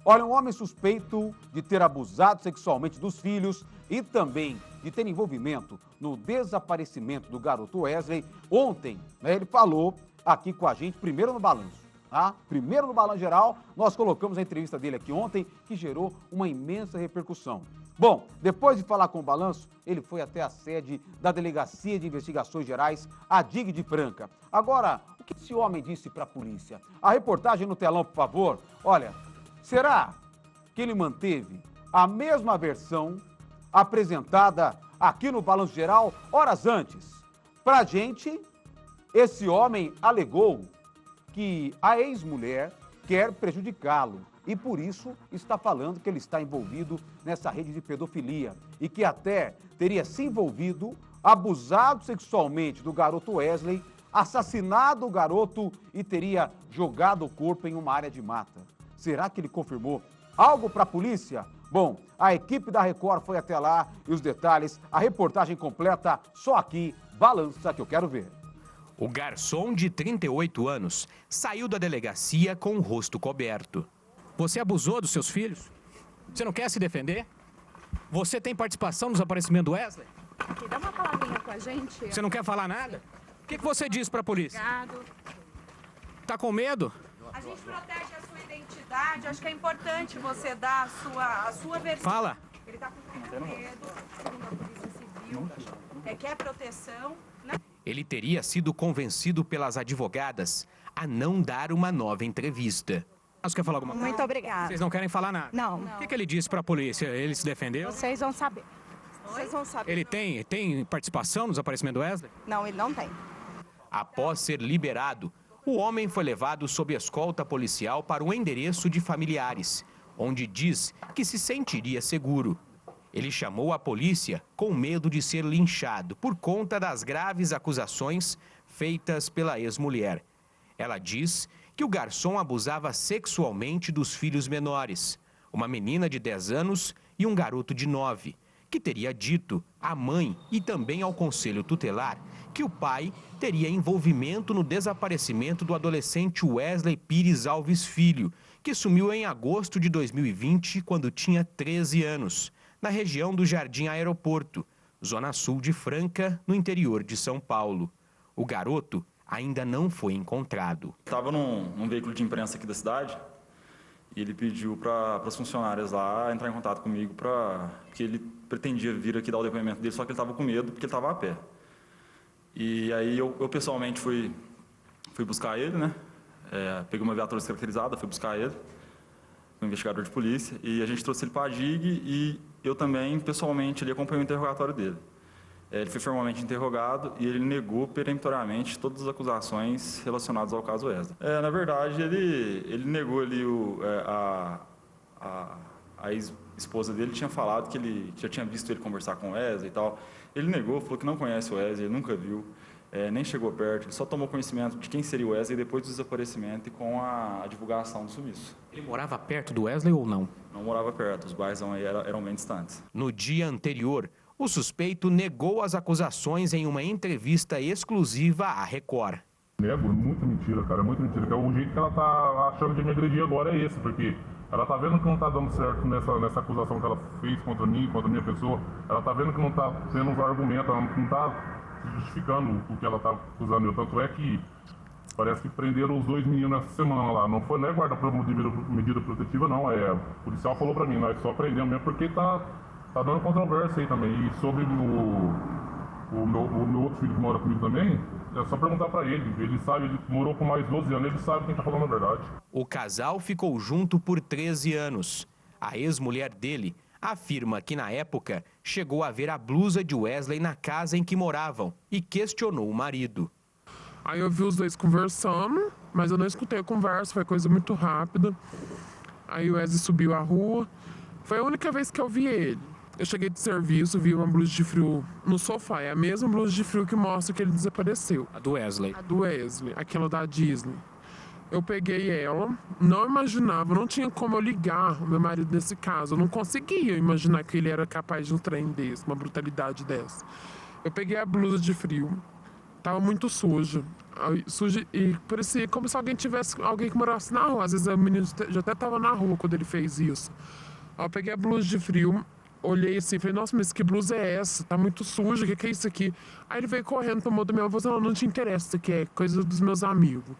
Olha, um homem suspeito de ter abusado sexualmente dos filhos e também de ter envolvimento no desaparecimento do garoto Wesley, ontem, né, ele falou aqui com a gente, primeiro no balanço. Tá? Primeiro no Balanço Geral, nós colocamos a entrevista dele aqui ontem, que gerou uma imensa repercussão. Bom, depois de falar com o Balanço, ele foi até a sede da Delegacia de Investigações Gerais, a DIG de Franca. Agora, o que esse homem disse para a polícia? A reportagem no telão, por favor. Olha, será que ele manteve a mesma versão apresentada aqui no Balanço Geral horas antes? Pra gente, esse homem alegou que a ex-mulher quer prejudicá-lo e por isso está falando que ele está envolvido nessa rede de pedofilia e que até teria se envolvido, abusado sexualmente do garoto Wesley, assassinado o garoto e teria jogado o corpo em uma área de mata. Será que ele confirmou algo para a polícia? Bom, a equipe da Record foi até lá e os detalhes, a reportagem completa só aqui, Balança, que eu quero ver. O garçom de 38 anos saiu da delegacia com o rosto coberto. Você abusou dos seus filhos? Você não quer se defender? Você tem participação no desaparecimento do Wesley? Aqui, dá uma palavrinha com a gente. Você não quer falar nada? O que você diz pra polícia? Obrigado. Tá com medo? A gente protege a sua identidade. Acho que é importante você dar a sua versão. Fala. Ele tá com muito medo, segundo a Polícia Civil. Quer proteção, né? Ele teria sido convencido pelas advogadas a não dar uma nova entrevista. Você quer falar alguma coisa? Muito obrigada. Vocês não querem falar nada? Não. O que ele disse pra polícia? Ele se defendeu? Vocês vão saber. Vocês vão saber. Ele tem participação no desaparecimento do Wesley? Não, ele não tem. Após ser liberado, o homem foi levado sob escolta policial para um endereço de familiares, onde diz que se sentiria seguro. Ele chamou a polícia com medo de ser linchado por conta das graves acusações feitas pela ex-mulher. Ela diz que o garçom abusava sexualmente dos filhos menores, uma menina de 10 anos e um garoto de 9, que teria dito à mãe e também ao conselho tutelar que o pai teria envolvimento no desaparecimento do adolescente Wesley Pires Alves Filho, que sumiu em agosto de 2020, quando tinha 13 anos, na região do Jardim Aeroporto, zona sul de Franca, no interior de São Paulo. O garoto ainda não foi encontrado. Estava num veículo de imprensa aqui da cidade e ele pediu para as funcionárias lá entrar em contato comigo porque ele pretendia vir aqui dar o depoimento dele, só que ele estava com medo porque ele estava a pé. E aí eu pessoalmente fui buscar ele, né? Peguei uma viatura descaracterizada, fui buscar ele, um investigador de polícia, e a gente trouxe ele para a DIG e eu também, pessoalmente, ele acompanhei o interrogatório dele. Ele foi formalmente interrogado e ele negou peremptoriamente todas as acusações relacionadas ao caso Wesley. Na verdade, ele negou ali a ex-esposa dele tinha falado que ele já tinha visto ele conversar com o Wesley e tal. Ele negou, falou que não conhece o Wesley, ele nunca viu, nem chegou perto, ele só tomou conhecimento de quem seria o Wesley depois do desaparecimento e com a divulgação do sumiço. Ele morava perto do Wesley ou não? Não morava perto, os bairros aí eram bem distantes. No dia anterior, o suspeito negou as acusações em uma entrevista exclusiva à Record. Nego, muito mentira, cara, muito mentira. O jeito que ela tá achando de me agredir agora é esse, porque ela tá vendo que não tá dando certo nessa acusação que ela fez contra mim, contra a minha pessoa. Ela tá vendo que não tá tendo um argumento, ela não tá justificando o que ela tá acusando eu. Tanto é que parece que prenderam os 2 meninos essa semana lá. Não é guarda por medida protetiva, não. O policial falou pra mim, nós só prendemos mesmo porque tá dando controvérsia aí também. E sobre o meu outro filho que mora comigo também, é só perguntar pra ele. Ele sabe, ele morou por mais 12 anos, ele sabe quem tá falando a verdade. O casal ficou junto por 13 anos. A ex-mulher dele afirma que, na época, chegou a ver a blusa de Wesley na casa em que moravam e questionou o marido. Aí eu vi os dois conversando, mas eu não escutei a conversa, foi coisa muito rápida. Aí o Wesley subiu a rua. Foi a única vez que eu vi ele. Eu cheguei de serviço, vi uma blusa de frio no sofá. É a mesma blusa de frio que mostra que ele desapareceu. A do Wesley. A do Wesley, aquela da Disney. Eu peguei ela, não imaginava, não tinha como eu ligar o meu marido nesse caso. Eu não conseguia imaginar que ele era capaz de um trem desse, uma brutalidade dessa. Eu peguei a blusa de frio, tava muito suja. E parecia como se alguém que morasse na rua. Às vezes o menino já até estava na rua quando ele fez isso. Aí eu peguei a blusa de frio, olhei assim, falei, nossa, mas que blusa é essa? Tá muito suja, o que é isso aqui? Aí ele veio correndo, tomou da minha avó, não te interessa, isso aqui é coisa dos meus amigos.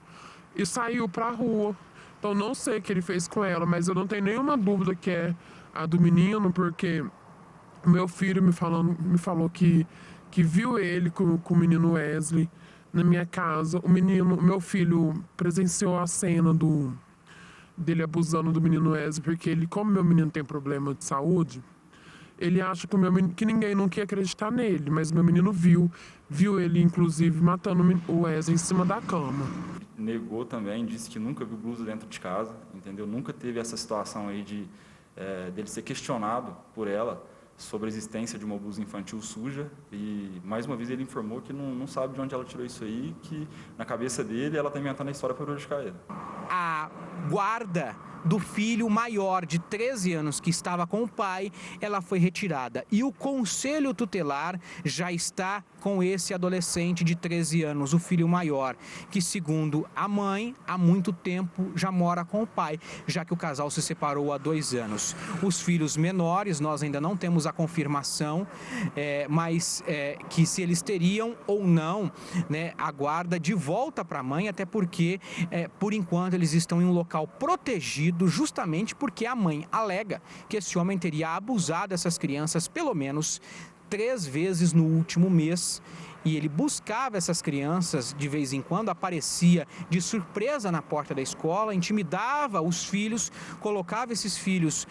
E saiu pra rua. Então não sei o que ele fez com ela, mas eu não tenho nenhuma dúvida que é a do menino, porque meu filho me falou que viu ele com o menino Wesley na minha casa. Meu filho presenciou a cena dele abusando do menino Wesley, porque ele, como meu menino tem problema de saúde, ele acha que ninguém não quer acreditar nele, mas meu menino viu ele, inclusive, matando o Wesley em cima da cama. Negou também, disse que nunca viu blusa dentro de casa, entendeu? Nunca teve essa situação aí dele ser questionado por ela sobre a existência de uma blusa infantil suja, e mais uma vez ele informou que não sabe de onde ela tirou isso aí, que na cabeça dele ela está inventando a história para prejudicar ele. A guarda do filho maior de 13 anos que estava com o pai, ela foi retirada. E o conselho tutelar já está com esse adolescente de 13 anos, o filho maior, que segundo a mãe, há muito tempo já mora com o pai, já que o casal se separou há 2 anos. Os filhos menores, nós ainda não temos a confirmação, mas que se eles teriam ou não, né, a guarda de volta para a mãe, até porque, por enquanto, eles estão em um local protegido, justamente porque a mãe alega que esse homem teria abusado dessas crianças pelo menos 3 vezes no último mês, e ele buscava essas crianças de vez em quando, aparecia de surpresa na porta da escola, intimidava os filhos, colocava esses filhos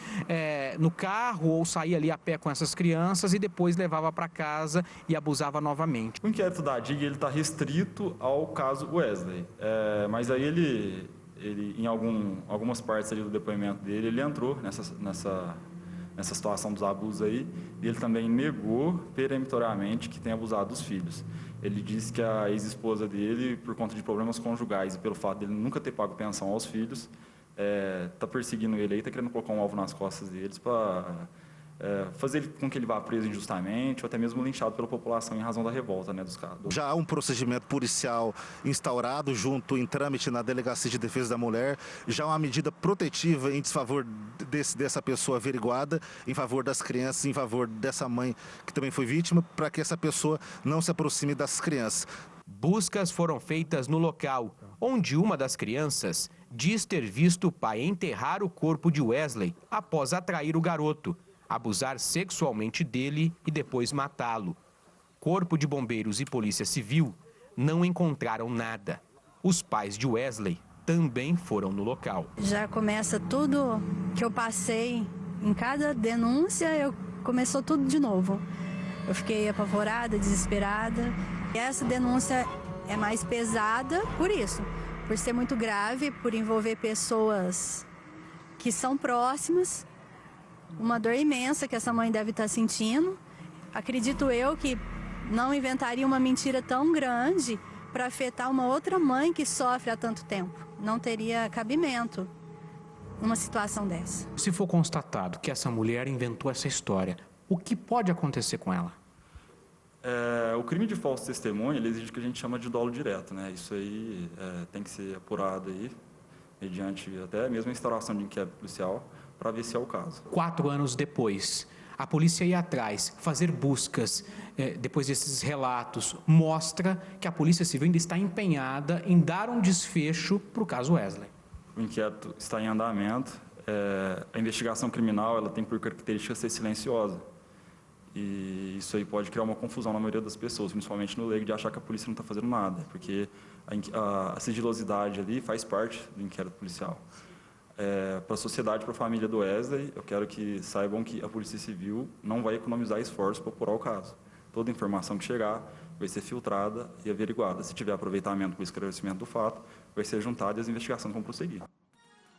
no carro ou saía ali a pé com essas crianças e depois levava para casa e abusava novamente. O inquérito da DIG está restrito ao caso Wesley, mas aí ele em algumas partes ali do depoimento dele, ele entrou nessa situação dos abusos aí, e ele também negou peremptoriamente que tem abusado dos filhos. Ele disse que a ex-esposa dele, por conta de problemas conjugais e pelo fato dele nunca ter pago pensão aos filhos, está perseguindo ele aí, está querendo colocar um alvo nas costas deles para fazer com que ele vá preso injustamente ou até mesmo linchado pela população em razão da revolta, né, dos casos. Já há um procedimento policial instaurado em trâmite na Delegacia de Defesa da Mulher, já há uma medida protetiva em desfavor dessa pessoa averiguada, em favor das crianças, em favor dessa mãe que também foi vítima, para que essa pessoa não se aproxime das crianças. Buscas foram feitas no local, onde uma das crianças diz ter visto o pai enterrar o corpo de Wesley após atrair o garoto, abusar sexualmente dele e depois matá-lo. Corpo de Bombeiros e Polícia Civil não encontraram nada. Os pais de Wesley também foram no local. Já começa tudo que eu passei em cada denúncia, começou tudo de novo. Eu fiquei apavorada, desesperada. E essa denúncia é mais pesada por isso, por ser muito grave, por envolver pessoas que são próximas. Uma dor imensa que essa mãe deve estar sentindo. Acredito eu que não inventaria uma mentira tão grande para afetar uma outra mãe que sofre há tanto tempo. Não teria cabimento numa situação dessa. Se for constatado que essa mulher inventou essa história, o que pode acontecer com ela? O crime de falso testemunho, ele exige o que a gente chama de dolo direto, né? Isso aí tem que ser apurado aí, mediante até mesmo a instauração de inquérito policial, para ver se é o caso. 4 anos depois, a polícia ia atrás, fazer buscas, depois desses relatos, mostra que a Polícia Civil ainda está empenhada em dar um desfecho para o caso Wesley. O inquérito está em andamento. A investigação criminal ela tem por característica ser silenciosa. E isso aí pode criar uma confusão na maioria das pessoas, principalmente no leigo, de achar que a polícia não está fazendo nada, porque a sigilosidade ali faz parte do inquérito policial. Para a sociedade, para a família do Wesley, eu quero que saibam que a Polícia Civil não vai economizar esforços para apurar o caso. Toda informação que chegar vai ser filtrada e averiguada. Se tiver aproveitamento para o esclarecimento do fato, vai ser juntada e as investigações vão prosseguir.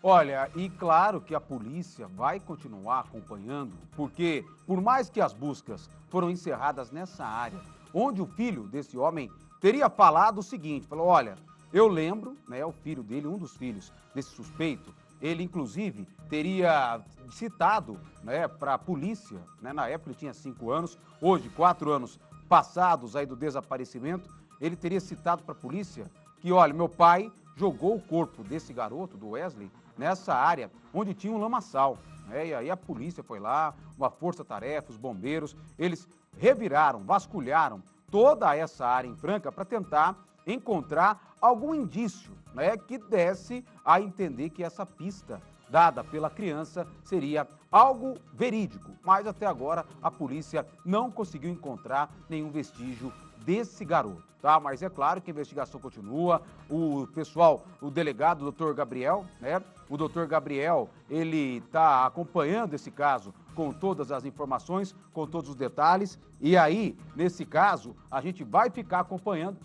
Olha, e claro que a polícia vai continuar acompanhando, porque por mais que as buscas foram encerradas nessa área, onde o filho desse homem teria falado o seguinte, falou, olha, eu lembro, né, o filho dele, um dos filhos desse suspeito, ele, inclusive, teria citado, né, para a polícia, né, na época ele tinha 5 anos, hoje, 4 anos passados aí do desaparecimento, ele teria citado para a polícia que, olha, meu pai jogou o corpo desse garoto, do Wesley, nessa área onde tinha um lamaçal. E aí a polícia foi lá, uma força-tarefa, os bombeiros, eles reviraram, vasculharam toda essa área em Franca para tentar encontrar algum indício, né, que desse a entender que essa pista dada pela criança seria algo verídico. Mas até agora a polícia não conseguiu encontrar nenhum vestígio desse garoto, tá? Mas é claro que a investigação continua, o pessoal, o delegado, o doutor Gabriel, né? O doutor Gabriel, ele está acompanhando esse caso com todas as informações, com todos os detalhes, e aí, nesse caso, a gente vai ficar acompanhando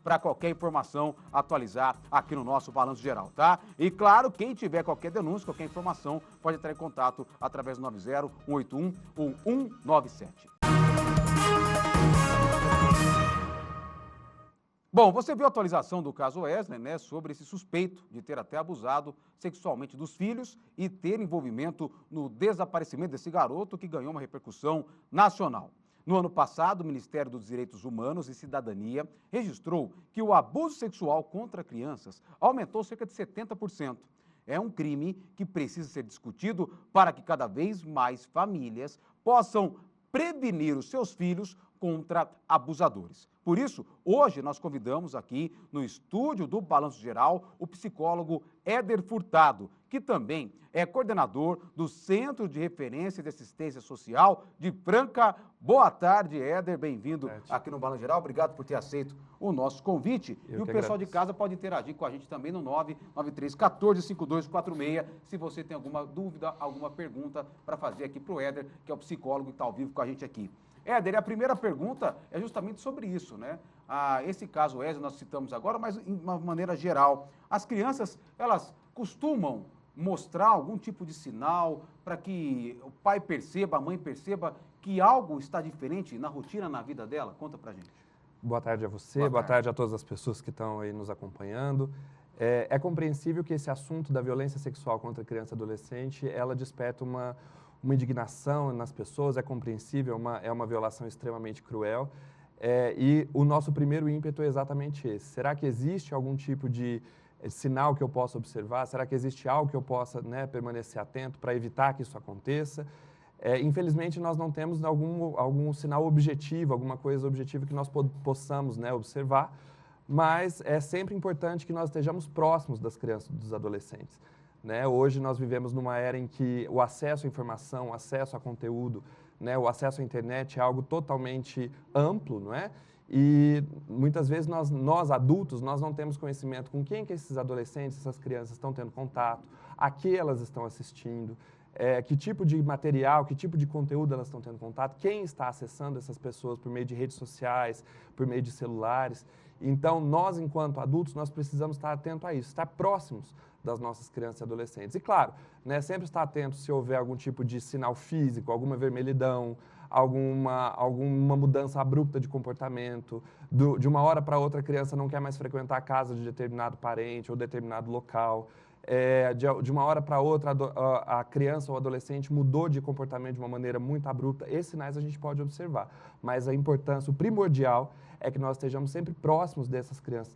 para qualquer informação atualizar aqui no nosso Balanço Geral, tá? E claro, quem tiver qualquer denúncia, qualquer informação, pode entrar em contato através do 90 181 ou 197. Bom, você viu a atualização do caso Wesley, né, sobre esse suspeito de ter até abusado sexualmente dos filhos e ter envolvimento no desaparecimento desse garoto que ganhou uma repercussão nacional. No ano passado, o Ministério dos Direitos Humanos e Cidadania registrou que o abuso sexual contra crianças aumentou cerca de 70%. É um crime que precisa ser discutido para que cada vez mais famílias possam prevenir os seus filhos contra abusadores. Por isso, hoje nós convidamos aqui no estúdio do Balanço Geral o psicólogo Éder Furtado, que também é coordenador do Centro de Referência de Assistência Social de Franca. Boa tarde, Éder, bem-vindo aqui no Balanço Geral. Obrigado por ter aceito o nosso convite. E o pessoal de casa pode interagir com a gente também no 993-145246, se você tem alguma dúvida, alguma pergunta para fazer aqui para o Éder, que é o psicólogo que está ao vivo com a gente aqui. Éder, a primeira pergunta é justamente sobre isso, né? Esse caso Wesley nós citamos agora, mas de uma maneira geral. As crianças, elas costumam mostrar algum tipo de sinal para que o pai perceba, a mãe perceba que algo está diferente na rotina, na vida dela? Conta pra gente. Boa tarde a você, boa tarde a todas as pessoas que estão aí nos acompanhando. É compreensível que esse assunto da violência sexual contra criança e adolescente, ela desperta uma indignação nas pessoas, é compreensível, é uma violação extremamente cruel. E o nosso primeiro ímpeto é exatamente esse. Será que existe algum tipo de sinal que eu possa observar? Será que existe algo que eu possa, né, permanecer atento para evitar que isso aconteça? Infelizmente, nós não temos algum sinal objetivo, alguma coisa objetiva que nós possamos, né, observar, mas é sempre importante que nós estejamos próximos das crianças e dos adolescentes. Né? Hoje nós vivemos numa era em que o acesso à informação, o acesso a conteúdo, né, o acesso à internet é algo totalmente amplo, não é? E muitas vezes nós adultos, nós não temos conhecimento com quem que esses adolescentes, essas crianças estão tendo contato, a que elas estão assistindo, que tipo de material, que tipo de conteúdo elas estão tendo contato, quem está acessando essas pessoas por meio de redes sociais, por meio de celulares. Então, nós, enquanto adultos, nós precisamos estar atentos a isso, estar próximos das nossas crianças e adolescentes. E, claro, né, sempre estar atento se houver algum tipo de sinal físico, alguma vermelhidão, alguma mudança abrupta de comportamento, de uma hora para outra a criança não quer mais frequentar a casa de determinado parente ou determinado local. De uma hora para outra a criança ou adolescente mudou de comportamento de uma maneira muito abrupta. Esses sinais a gente pode observar, mas a importância, o primordial é que nós estejamos sempre próximos dessas crianças,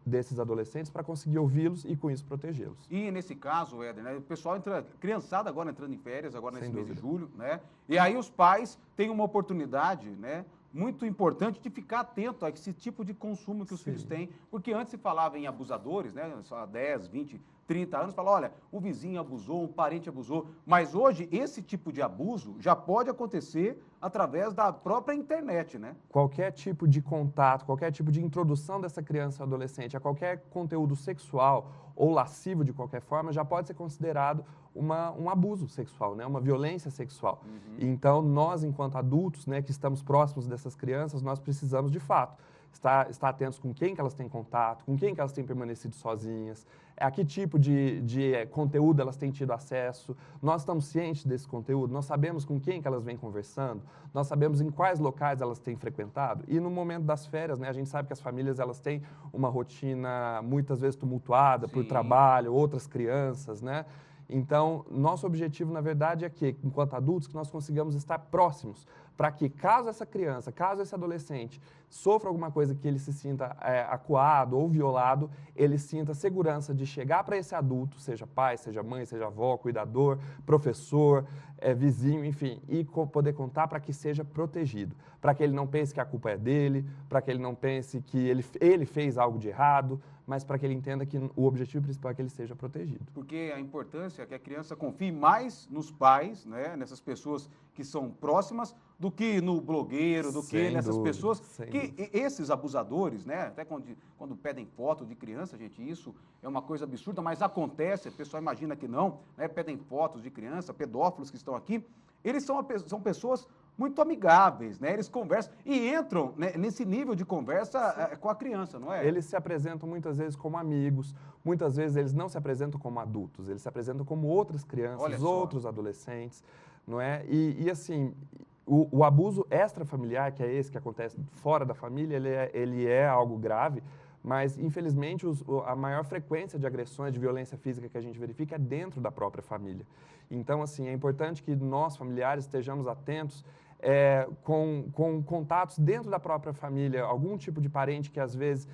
desses adolescentes, para conseguir ouvi-los e, com isso, protegê-los. E, nesse caso, Éder, né, o pessoal criançada agora entrando em férias, agora nesse mês de julho, né? E aí os pais têm uma oportunidade, né, muito importante de ficar atento a esse tipo de consumo que os filhos têm, porque antes se falava em abusadores, né, há 10, 20, 30 anos, fala, olha, o vizinho abusou, um parente abusou, mas hoje esse tipo de abuso já pode acontecer através da própria internet, né? Qualquer tipo de contato, qualquer tipo de introdução dessa criança ou adolescente a qualquer conteúdo sexual ou lascivo de qualquer forma já pode ser considerado um abuso sexual, né? Uma violência sexual. Então, nós, enquanto adultos, né, que estamos próximos dessas crianças, nós precisamos, de fato, estar atentos com quem que elas têm contato, com quem que elas têm permanecido sozinhas, a que tipo de conteúdo elas têm tido acesso. Nós estamos cientes desse conteúdo, nós sabemos com quem que elas vêm conversando, nós sabemos em quais locais elas têm frequentado. E no momento das férias, né, a gente sabe que as famílias elas têm uma rotina muitas vezes tumultuada por trabalho, outras crianças, né? Então, nosso objetivo, na verdade, é que, enquanto adultos, que nós consigamos estar próximos, para que, caso essa criança, caso esse adolescente sofra alguma coisa que ele se sinta acuado ou violado, ele sinta segurança de chegar para esse adulto, seja pai, seja mãe, seja avó, cuidador, professor, vizinho, enfim, e poder contar para que seja protegido, para que ele não pense que a culpa é dele, para que ele não pense que ele fez algo de errado, mas para que ele entenda que o objetivo principal é que ele seja protegido. Porque a importância é que a criança confie mais nos pais, né, nessas pessoas que são próximas, do que no blogueiro, do que nessas pessoas que esses abusadores, né, até quando pedem foto de criança, gente, isso é uma coisa absurda, mas acontece, o pessoal imagina que não, né, pedem fotos de criança, pedófilos que estão aqui, eles são pessoas muito amigáveis, né? Eles conversam e entram, né, nesse nível de conversa com a criança, não é? Eles se apresentam muitas vezes como amigos, muitas vezes eles não se apresentam como adultos, eles se apresentam como outras crianças, outros adolescentes, não é? E assim, o abuso extrafamiliar, que é esse que acontece fora da família, ele é algo grave, mas, infelizmente, a maior frequência de agressões, de violência física que a gente verifica é dentro da própria família. Então, assim, é importante que nós, familiares, estejamos atentos com contatos dentro da própria família, algum tipo de parente que, às vezes,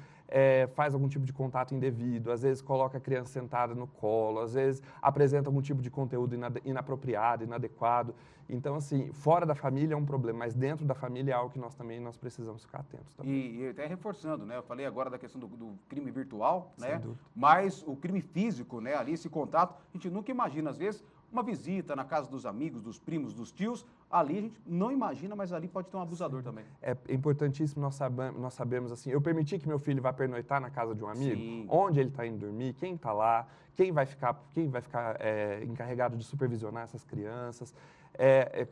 faz algum tipo de contato indevido, às vezes coloca a criança sentada no colo, às vezes apresenta algum tipo de conteúdo inapropriado, inadequado. Então, assim, fora da família é um problema, mas dentro da família é algo que nós precisamos ficar atentos também. E até reforçando, né? Eu falei agora da questão do crime virtual, né? Sem dúvida. Mas o crime físico, né? Ali, esse contato, a gente nunca imagina, às vezes, uma visita na casa dos amigos, dos primos, dos tios, ali a gente não imagina, mas ali pode ter um abusador também. É importantíssimo nós sabemos, assim, eu permiti que meu filho vá pernoitar na casa de um amigo, Sim. Onde ele está indo dormir, quem está lá, quem vai ficar encarregado de supervisionar essas crianças.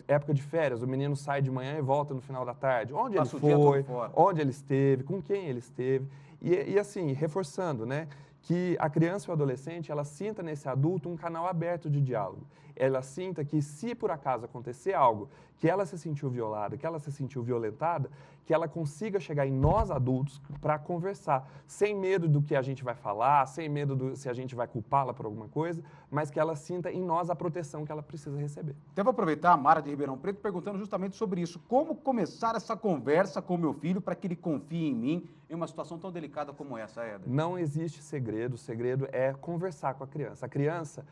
Época de férias, o menino sai de manhã e volta no final da tarde. Onde ele foi, onde ele esteve, com quem ele esteve. E assim, reforçando, né? Que a criança e o adolescente, ela sinta nesse adulto um canal aberto de diálogo. Ela sinta que, se por acaso acontecer algo, que ela se sentiu violada, que ela se sentiu violentada, que ela consiga chegar em nós adultos para conversar, sem medo do que a gente vai falar, sem medo se a gente vai culpá-la por alguma coisa, mas que ela sinta em nós a proteção que ela precisa receber. Até vou aproveitar a Mara de Ribeirão Preto perguntando justamente sobre isso. Como começar essa conversa com o meu filho para que ele confie em mim em uma situação tão delicada como essa, Éder? Não existe segredo, o segredo é conversar com a criança. A criança,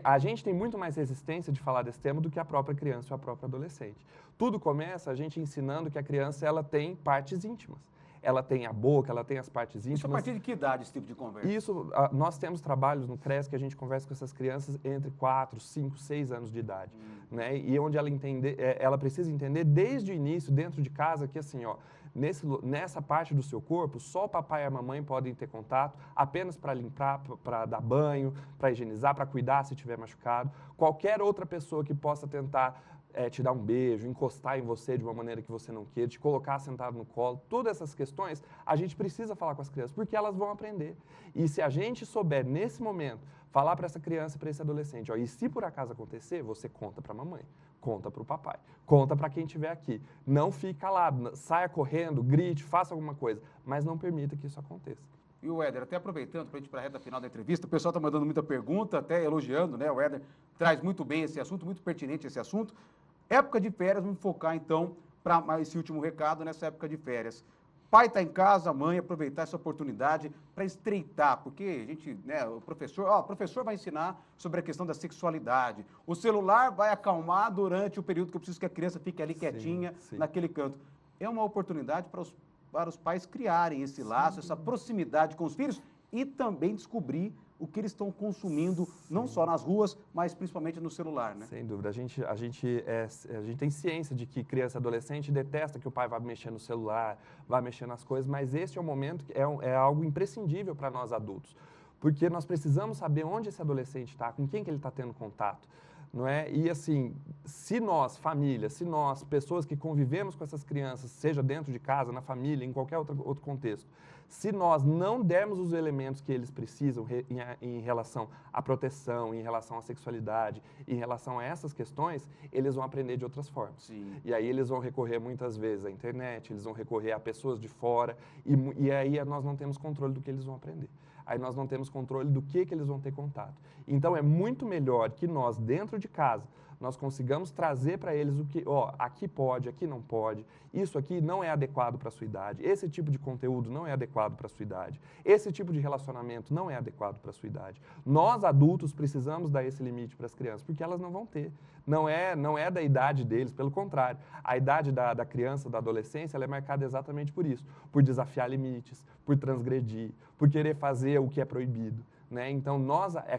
a gente tem muito mais resistência de falar desse tema do que a própria criança ou a própria adolescente. Tudo começa a gente ensinando que a criança ela tem partes íntimas. Ela tem a boca, ela tem as partes íntimas. Isso a partir de que idade esse tipo de conversa? Isso, nós temos trabalhos no CRES que a gente conversa com essas crianças entre 4, 5, 6 anos de idade. Né? E onde ela precisa entender desde o início, dentro de casa, que assim, ó, nessa parte do seu corpo, só o papai e a mamãe podem ter contato, apenas para limpar, para dar banho, para higienizar, para cuidar se tiver machucado. Qualquer outra pessoa que possa tentar te dar um beijo, encostar em você de uma maneira que você não queira, te colocar sentado no colo, todas essas questões, a gente precisa falar com as crianças, porque elas vão aprender. E se a gente souber, nesse momento, falar para essa criança, para esse adolescente, ó, e se por acaso acontecer, você conta para a mamãe, conta para o papai, conta para quem estiver aqui. Não fique calado, saia correndo, grite, faça alguma coisa, mas não permita que isso aconteça. E o Éder, até aproveitando para a gente ir para a reta final da entrevista, o pessoal está mandando muita pergunta, até elogiando, né? O Éder traz muito bem esse assunto, muito pertinente esse assunto. Época de férias, vamos focar então para esse último recado nessa época de férias. Pai está em casa, mãe, aproveitar essa oportunidade para estreitar, porque a gente, né, o professor vai ensinar sobre a questão da sexualidade. O celular vai acalmar durante o período que eu preciso que a criança fique ali quietinha, naquele canto. É uma oportunidade para os pais criarem esse laço, essa proximidade com os filhos e também descobrir o que eles estão consumindo, não só nas ruas, mas principalmente no celular, né? Sem dúvida. A gente tem ciência de que criança e adolescente detesta que o pai vá mexer no celular, vá mexer nas coisas, mas este é um momento que é algo imprescindível para nós adultos, porque nós precisamos saber onde esse adolescente está, com quem que ele está tendo contato. Não é? E assim, se nós, família, se nós, pessoas que convivemos com essas crianças, seja dentro de casa, na família, em qualquer outro contexto, se nós não dermos os elementos que eles precisam em relação à proteção, em relação à sexualidade, em relação a essas questões, eles vão aprender de outras formas. Sim. E aí eles vão recorrer muitas vezes à internet, eles vão recorrer a pessoas de fora, e aí nós não temos controle do que eles vão aprender. aí nós não temos controle do que eles vão ter contato. Então, é muito melhor que nós, dentro de casa, nós consigamos trazer para eles o que, ó, aqui pode, aqui não pode, isso aqui não é adequado para a sua idade, esse tipo de conteúdo não é adequado para a sua idade, esse tipo de relacionamento não é adequado para a sua idade. Nós, adultos, precisamos dar esse limite para as crianças, porque elas não vão ter. Não é da idade deles, pelo contrário. A idade da criança, da adolescência, ela é marcada exatamente por isso, por desafiar limites, por transgredir, por querer fazer o que é proibido. Né? Então,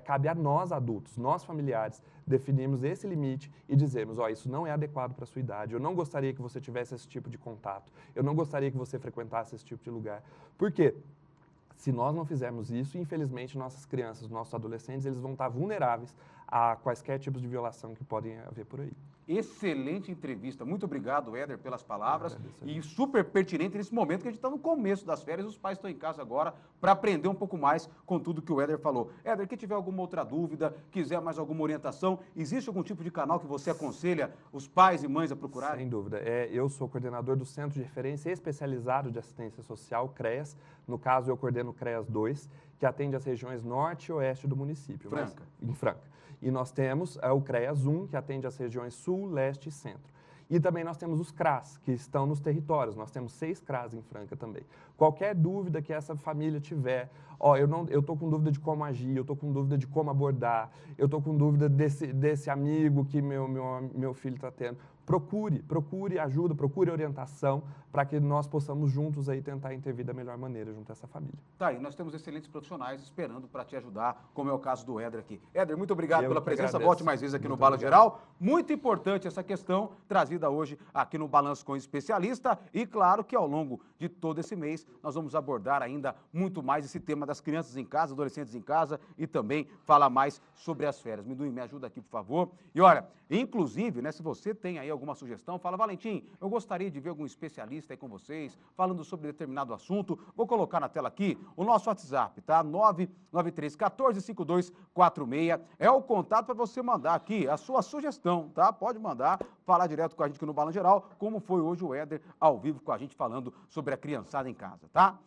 cabe a nós adultos, nós familiares, definirmos esse limite e dizermos, ó, isso não é adequado para a sua idade, eu não gostaria que você tivesse esse tipo de contato, eu não gostaria que você frequentasse esse tipo de lugar. Por quê? Se nós não fizermos isso, infelizmente, nossas crianças, nossos adolescentes, eles vão estar vulneráveis a quaisquer tipos de violação que podem haver por aí. Excelente entrevista. Muito obrigado, Éder, pelas palavras. E super pertinente nesse momento que a gente está no começo das férias. Os pais estão em casa agora para aprender um pouco mais com tudo que o Éder falou. Éder, quem tiver alguma outra dúvida, quiser mais alguma orientação, existe algum tipo de canal que você aconselha os pais e mães a procurarem? Sem dúvida. Eu sou coordenador do Centro de Referência Especializado de Assistência Social, CREAS. No caso, eu coordeno o CREAS 2, que atende as regiões norte e oeste do município. Franca. Em Franca. E nós temos o CREAS 1, que atende as regiões sul, leste e centro. E também nós temos os CRAS, que estão nos territórios. Nós temos 6 CRAS em Franca também. Qualquer dúvida que essa família tiver, ó, eu estou com dúvida de como agir, eu estou com dúvida de como abordar, eu estou com dúvida desse amigo que meu filho está tendo, procure ajuda, procure orientação para que nós possamos juntos aí tentar intervir da melhor maneira junto a essa família. Tá aí, nós temos excelentes profissionais esperando para te ajudar, como é o caso do Éder aqui. Éder, muito obrigado pela presença, volte mais vezes aqui no Balanço Geral. Muito importante essa questão trazida hoje aqui no Balanço com o Especialista e claro que ao longo de todo esse mês nós vamos abordar ainda muito mais esse tema das crianças em casa, adolescentes em casa e também falar mais sobre as férias. Minduim, me ajuda aqui, por favor. E olha, inclusive, né, se você tem aí alguma sugestão, fala, Valentim, eu gostaria de ver algum especialista aí com vocês, falando sobre determinado assunto. Vou colocar na tela aqui o nosso WhatsApp, tá? 993-145246. É o contato para você mandar aqui a sua sugestão, tá? Pode mandar, falar direto com a gente aqui no Balanço Geral, como foi hoje o Éder ao vivo com a gente falando sobre a criançada em casa, tá?